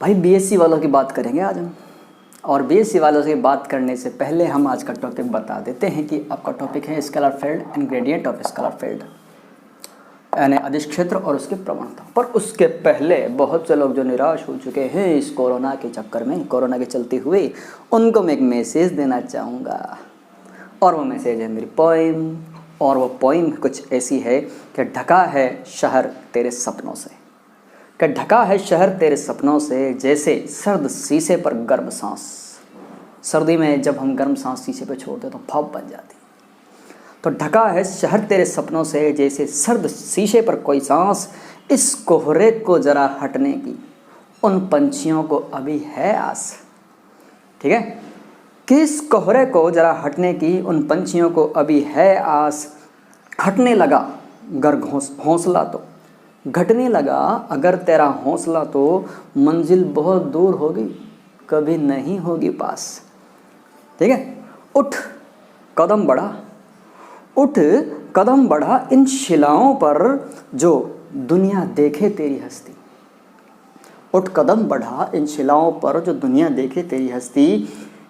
भाई बीएससी वालों की बात करेंगे आज हम। और बीएससी वालों से बात करने से पहले हम आज का टॉपिक बता देते हैं कि आपका टॉपिक है scalar field and gradient of scalar field, यानी अदिश क्षेत्र और उसकी प्रवणता। पर उसके पहले बहुत से लोग जो निराश हो चुके हैं इस कोरोना के चक्कर में, कोरोना के चलते हुए, उनको मैं एक मैसेज देना चाहूँगा। और वो मैसेज है मेरी पोइम, और वो पोइम कुछ ऐसी है कि ढका है शहर तेरे सपनों से, कि ढका है शहर तेरे सपनों से, जैसे सर्द शीशे पर गर्म सांस। सर्दी में जब हम गर्म सांस शीशे पर छोड़ते तो भाप बन जाती। तो ढका है शहर तेरे सपनों से, जैसे सर्द शीशे पर कोई सांस। इस कोहरे को जरा हटने की उन पंछियों को अभी है आस। ठीक है, कि इस कोहरे को जरा हटने की उन पंछियों को अभी है आस। हटने लगा अगर हौसला तो, घटने लगा अगर तेरा हौसला तो, मंजिल बहुत दूर होगी कभी नहीं होगी पास। ठीक है, उठ कदम बढ़ा, उठ कदम बढ़ा इन शिलाओं पर जो दुनिया देखे तेरी हस्ती। उठ कदम बढ़ा इन शिलाओं पर जो दुनिया देखे तेरी हस्ती।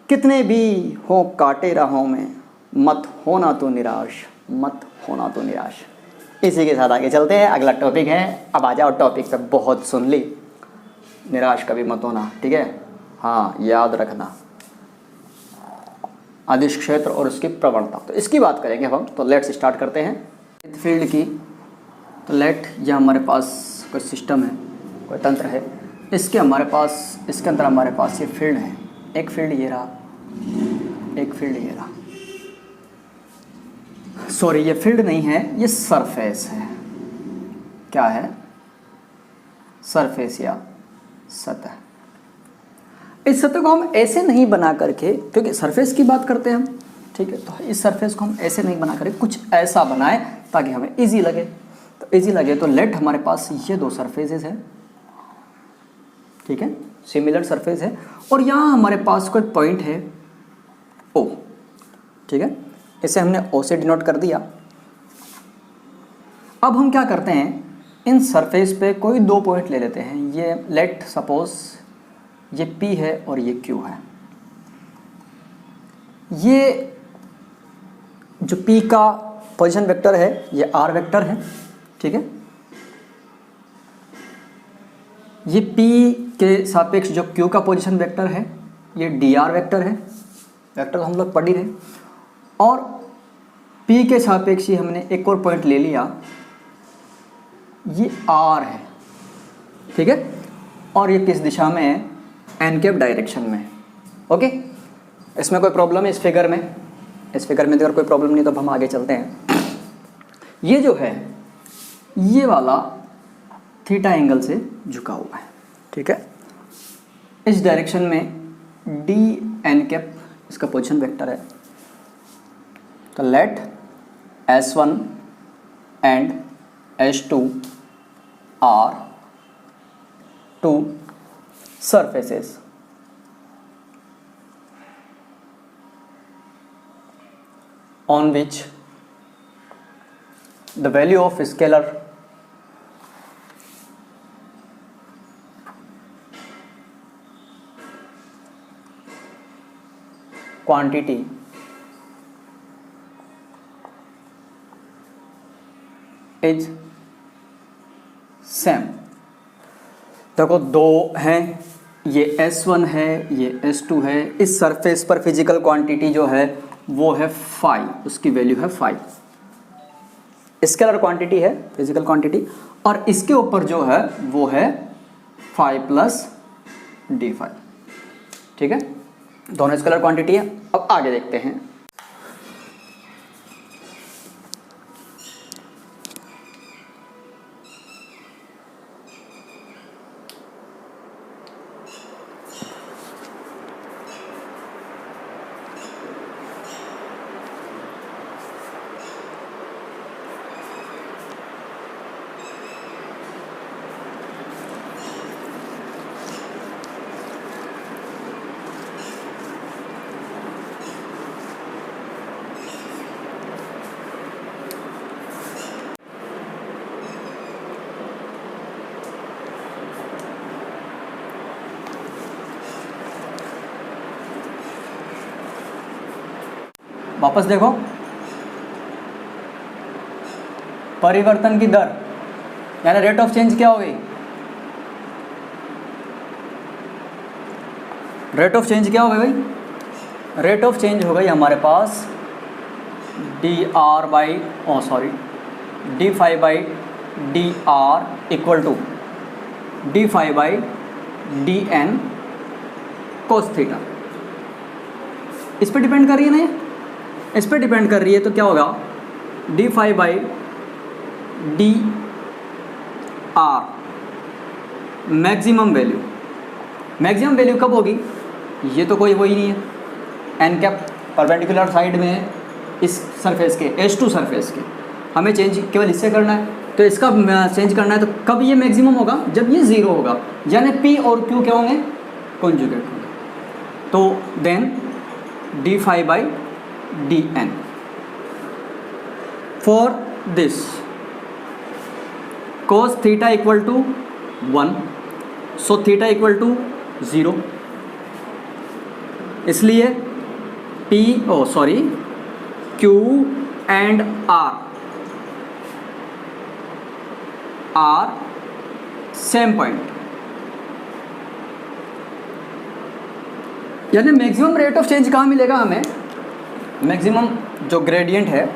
कितने भी हो काटे राहों में, मत होना तो निराश, मत होना तो निराश। इसी के साथ आगे चलते हैं। अगला टॉपिक है, अब आ जाओ टॉपिक पे। बहुत सुन ली, निराश कभी मत होना। ठीक है, हाँ याद रखना, अदिश क्षेत्र और उसकी प्रवणता, तो इसकी बात करेंगे हम। तो लेट्स स्टार्ट करते हैं फील्ड की। तो लेट, यह हमारे पास कोई सिस्टम है, कोई तंत्र है, इसके अंदर हमारे पास ये फील्ड है। एक फील्ड ये रहा, एक फील्ड ये रहा। सॉरी, ये फील्ड नहीं है, ये सरफेस है। क्या है? सरफेस या सतह। इस सतह को हम ऐसे नहीं बना करके, क्योंकि सरफेस की बात करते हैं हम, ठीक है, तो इस सरफेस को हम ऐसे नहीं बना करके कुछ ऐसा बनाए ताकि हमें इजी लगे। तो इजी लगे तो लेट हमारे पास ये दो सरफेसेस हैं, ठीक है, सिमिलर सरफेस है, और यहाँ हमारे पास कोई पॉइंट है ओ। ठीक है, इसे हमने ओ से डिनोट कर दिया। अब हम क्या करते हैं, इन सरफेस पे कोई दो पॉइंट ले लेते हैं। ये लेट सपोज ये P है और ये Q है। ये जो P का पोजीशन वेक्टर है ये R वेक्टर है। ठीक है, ये P के सापेक्ष जो Q का पोजीशन वेक्टर है ये dr वेक्टर है। वेक्टर हम लोग पढ़ ही रहे। और P के सापेक्ष ही हमने एक और पॉइंट ले लिया, ये R है। ठीक है, और ये किस दिशा में है? एन कैप डायरेक्शन में। ओके, इसमें कोई प्रॉब्लम है इस फिगर में? इस फिगर में अगर कोई प्रॉब्लम नहीं तो हम आगे चलते हैं। ये जो है ये वाला थीटा एंगल से झुका हुआ है। ठीक है, इस डायरेक्शन में डी एन कैप इसका पोजीशन वेक्टर है। तो let S1 and S2 are two surfaces on which the value of scalar quantity is same। देखो दो हैं, ये S1 है, ये S2 है। इस सरफेस पर फिजिकल क्वांटिटी जो है वो है फाई, उसकी वैल्यू है फाई। स्केलर क्वांटिटी है फिजिकल क्वांटिटी, और इसके ऊपर जो है वो है फाई प्लस डी फाई। ठीक है, दोनों स्केलर क्वांटिटी है। अब आगे देखते हैं। वापस देखो, परिवर्तन की दर यानी रेट ऑफ चेंज क्या हो गई, रेट ऑफ चेंज क्या हो गई भाई, रेट ऑफ चेंज हो गई हमारे पास d phi by D R equal to D phi by D n cos theta. इस पे डिपेंड कर रही है ना, ये इस पे डिपेंड कर रही है, तो क्या होगा D phi by D R maximum value, maximum value कब होगी, ये तो कोई वही नहीं है, एन कैप परपेंडिकुलर साइड में है इस सरफेस के, H2 सरफेस के, हमें चेंज केवल इससे करना है, तो इसका चेंज करना है, तो कब ये मैक्सिमम होगा, जब ये ज़ीरो होगा, यानी P और Q क्या होंगे, कॉन्जुगेट होंगे, तो then D phi by D N for this cos theta equal to 1, so theta equal to 0, इसलिए Q and R same point, यानी मैक्सिमम रेट ऑफ चेंज कहाँ मिलेगा हमें, मैक्सिमम जो ग्रेडियंट है,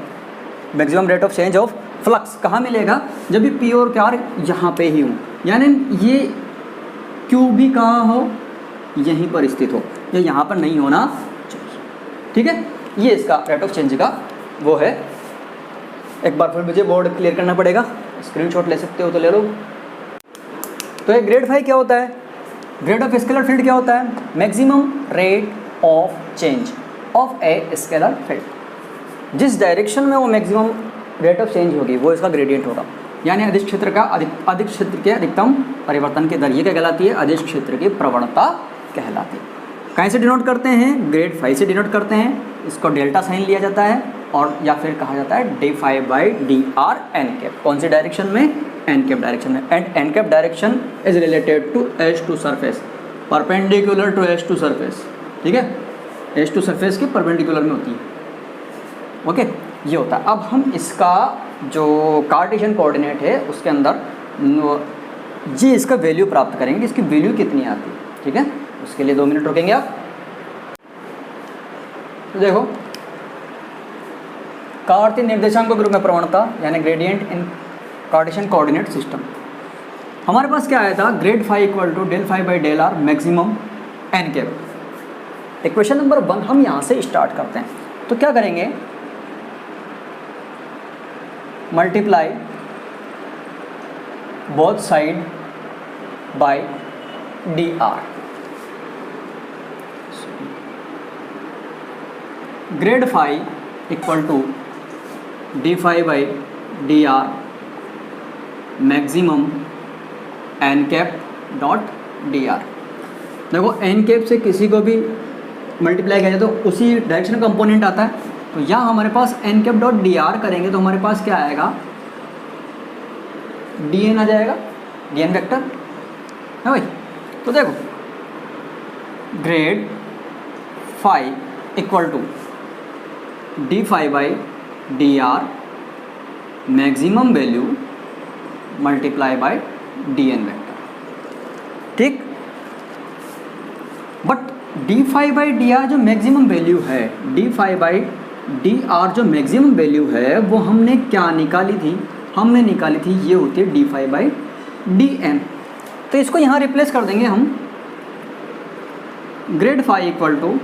maximum rate of change of flux कहाँ मिलेगा, जब भी P और Q यहाँ पे ही हो, यानी ये Q भी कहाँ हो, यहीं पर स्थित हो, या यहाँ पर नहीं होना चाहिए, ठीक है। ये इसका रेट ऑफ चेंज का वो है। एक बार फिर मुझे बोर्ड क्लियर करना पड़ेगा, स्क्रीनशॉट ले सकते हो तो ले लो। तो ये ग्रेड फाई क्या होता है, ग्रेड ऑफ स्केलर फील्ड क्या होता है, maximum rate of change of a scalar field, जिस डायरेक्शन में वो मैक्सिमम रेट ऑफ चेंज होगी वो इसका ग्रेडियंट होगा, यानी अदिश क्षेत्र का अदिश क्षेत्र के अधिकतम परिवर्तन की दर, ये क्या कहलाती है, अदिश क्षेत्र की प्रवणता कहलाती है। कहीं से डिनोट करते हैं, ग्रेड फाई से डिनोट करते हैं, इसको डेल्टा साइन लिया जाता है, और या फिर कहा जाता है D phi by D R N cap, कौन सी डायरेक्शन में, एन कैप डायरेक्शन में, and N cap direction is related to H2 surface perpendicular to H2 surface, ठीक है, H2 सरफेस के परपेंडिकुलर में होती है, ओके, ये होता है। अब हम इसका जो कार्टेशियन कोऑर्डिनेट है उसके अंदर जी इसका वैल्यू प्राप्त करेंगे, इसकी वैल्यू कितनी आती है, ठीक है, उसके लिए 2 मिनट रुकेंगे आप। तो देखो, कार्तीय निर्देशांक के रूप में प्रवणता यानी gradient in Cartesian coordinate system, हमारे पास क्या आया था, grad phi equal to del phi by del R maximum N cap. Equation number 1 हम यहाँ से स्टार्ट करते हैं, तो क्या करेंगे, multiply both side by D R, grad phi equal to D phi by D R maximum N cap dot D R. देखो N cap से किसी को भी मल्टीप्लाई किया जाए तो उसी डायरेक्शन कंपोनेंट आता है, तो यहाँ हमारे पास n cap dot D r करेंगे तो हमारे पास क्या आएगा, डी एन आ जाएगा, डी एन वेक्टर है भाई। तो देखो grad phi equal to D phi by D R maximum value multiply by d n vector, ठीक। But d phi by D r जो मैक्सिमम वैल्यू है, D phi by D r जो maximum value है वो हमने क्या निकाली थी, हमने निकाली थी ये होती है D phi by D n. तो इसको यहाँ रिप्लेस कर देंगे हम, grad phi equal to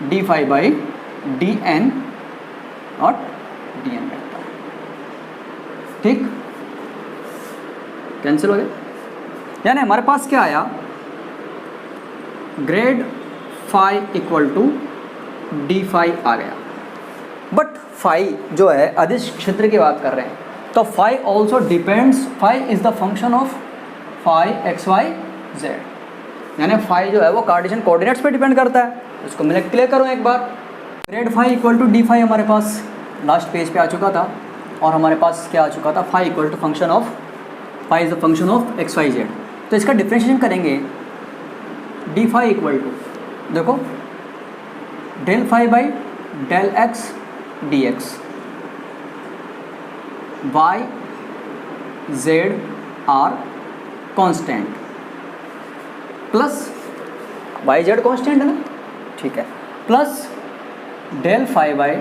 D phi by D n और डी एन वेक्टर, ठीक, कैंसिल हो गया, यानी हमारे पास क्या आया, grad phi equal to D phi आ गया। बट फाई जो है अदिश क्षेत्र की बात कर रहे हैं, तो phi also depends, phi is the function of phi X Y Z, यानी फाई जो है वो कार्टेशियन कोऑर्डिनेट्स पे डिपेंड करता है। इसको मैं क्लियर करूँ एक बार, grad phi equal to D phi हमारे पास लास्ट पेज पे आ चुका था, और हमारे पास क्या आ चुका था, phi equal to function of, phi is the function of X Y Z. तो इसका डिफ्रेंशिएशन करेंगे, डी फाई इक्वल टू, देखो del phi by del X D X, Y Z are constant, plus Y Z constant है ना, ठीक है, plus del phi by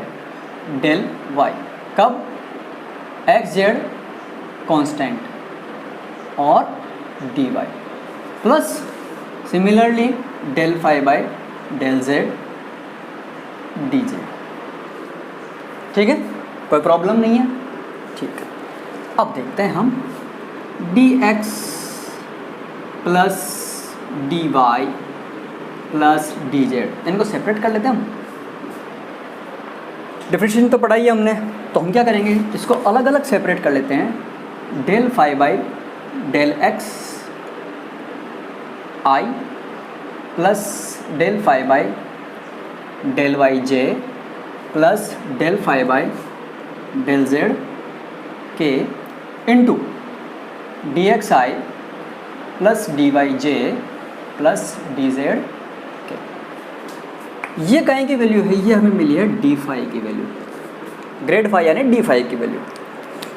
del Y, कब, X Z constant और D Y, plus similarly del phi by del Z D Z. ठीक है, कोई problem नहीं है, ठीक है। अब देखते हैं हम D X plus D Y plus D Z, इनको सेपरेट कर लेते हैं हम। डिफरेंशिएशन तो पढ़ाई है हमने, तो हम क्या करेंगे, इसको अलग अलग सेपरेट कर लेते हैं। Del phi by del x I plus del phi by del Y J plus del phi by del Z K into D x I plus D Y J plus D Z के। ये कहीं की value है, ये हमें मिली है D phi की value, grade phi यानी डी फाई की वैल्यू।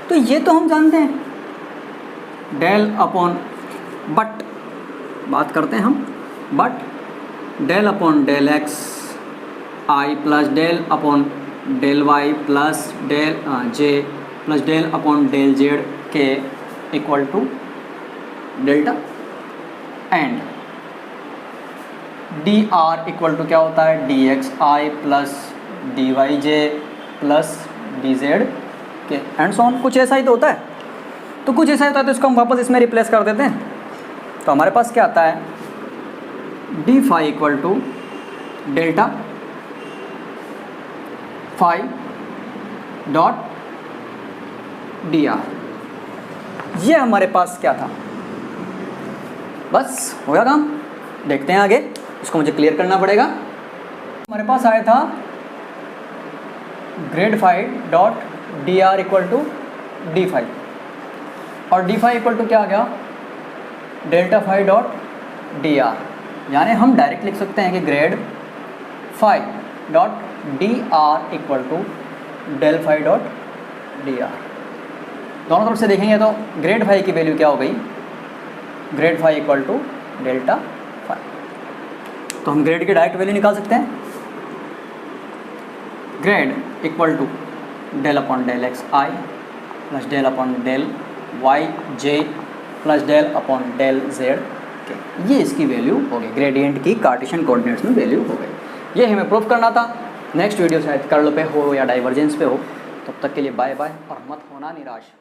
तो ये तो हम जानते हैं, डेल अपॉन, बट बात करते हैं हम, but del upon del x I plus del upon del y plus del j plus del upon del Z k equal to delta, and d are equal to क्या होता है, d x I plus D Y J plus D Z k, and so on. कुछ ऐसा ही तो होता है, तो कुछ ऐसा होता है, तो इसको हम वापस इसमें रिप्लेस कर देते हैं। तो हमारे पास क्या आता है, D phi equal to delta phi dot D R. ये हमारे पास क्या था, बस हो गया काम। देखते हैं आगे, इसको मुझे क्लियर करना पड़ेगा। हमारे पास आया था grad phi dot D R equal to D phi, और डी फाई इक्वल टू क्या आ गया, delta phi dot D R. यानी हम डायरेक्ट लिख सकते हैं कि grad phi dot D R equal to del phi dot D R. दोनों तरफ से देखेंगे तो ग्रेड फाई की वैल्यू क्या हो गई, grad phi equal to delta phi. तो हम ग्रेड की डायरेक्ट वैल्यू निकाल सकते हैं, grad equal to del upon del x I plus del upon del Y J plus del upon del Z के। ये इसकी वैल्यू हो गई, ग्रेडियंट की कार्टेशियन कोऑर्डिनेट्स में वैल्यू हो गई। ये हमें प्रूफ करना था। नेक्स्ट वीडियो शायद कर्ल पे हो या डाइवर्जेंस पे हो। तब तक के लिए बाय बाय, और मत होना निराश।